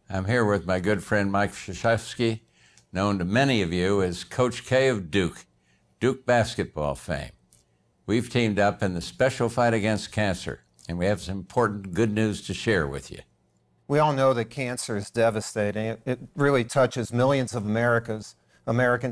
I'm here with my good friend Mike Krzyzewski, known to many of you as Coach K of Duke basketball fame. We've teamed up in the special fight against cancer, and we have some important good news to share with you. We all know that cancer is devastating. It really touches millions of Americans,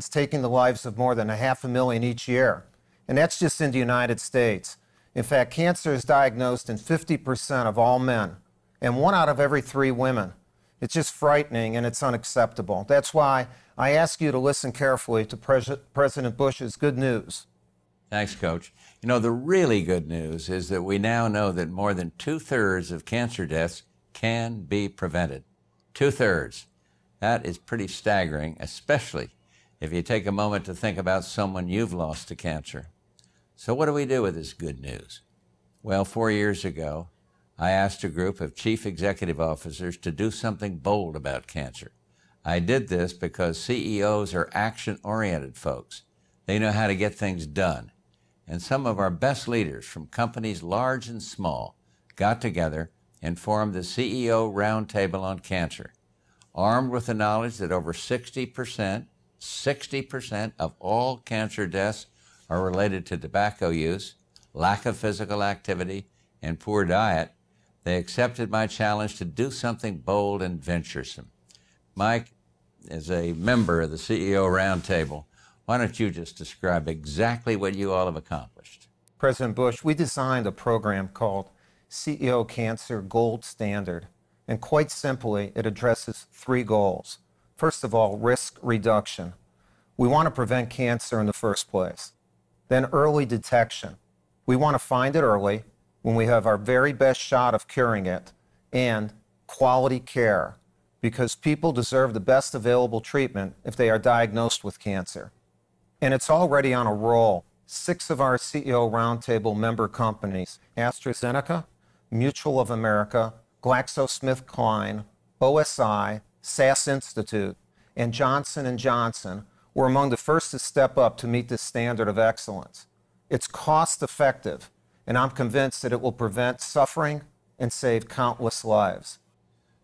taking the lives of more than 500,000 each year. And that's just in the United States. In fact, cancer is diagnosed in 50% of all men and 1 out of every 3 women. It's just frightening and it's unacceptable. That's why I ask you to listen carefully to President Bush's good news. Thanks, Coach. You know, the really good news is that we now know that more than 2/3 of cancer deaths can be prevented. 2/3. That is pretty staggering, especially if you take a moment to think about someone you've lost to cancer. So what do we do with this good news? Well, 4 years ago, I asked a group of chief executive officers to do something bold about cancer. I did this because CEOs are action-oriented folks. They know how to get things done. And some of our best leaders from companies large and small got together and formed the CEO Roundtable on Cancer, armed with the knowledge that over 60% of all cancer deaths are related to tobacco use, lack of physical activity, and poor diet. They accepted my challenge to do something bold and venturesome. Mike, as a member of the CEO Roundtable, why don't you just describe exactly what you all have accomplished? President Bush, we designed a program called CEO Cancer Gold Standard. And quite simply, it addresses 3 goals. First of all, risk reduction. We want to prevent cancer in the first place. Then early detection. We want to find it early when we have our very best shot of curing it. And quality care, because people deserve the best available treatment if they are diagnosed with cancer. And it's already on a roll. 6 of our CEO Roundtable member companies, AstraZeneca, Mutual of America, GlaxoSmithKline, OSI, SAS Institute, and Johnson & Johnson, were among the first to step up to meet this standard of excellence. It's cost-effective, and I'm convinced that it will prevent suffering and save countless lives.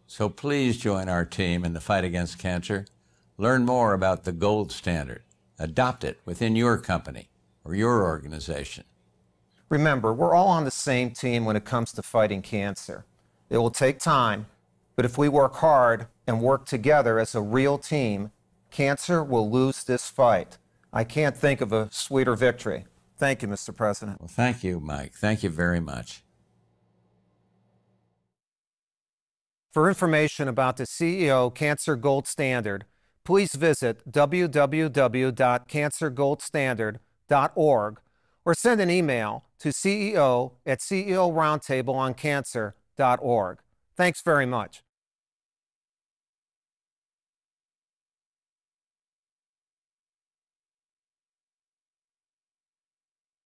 So please join our team in the fight against cancer. Learn more about the gold standard. Adopt it within your company or your organization. Remember, we're all on the same team when it comes to fighting cancer. It will take time, but if we work hard and work together as a real team, cancer will lose this fight. I can't think of a sweeter victory. Thank you, Mr. President. Well, thank you, Mike. Thank you very much. For information about the CEO Cancer Gold Standard, please visit www.cancergoldstandard.org or send an email to ceo@ceoroundtableoncancer.org. Thanks very much.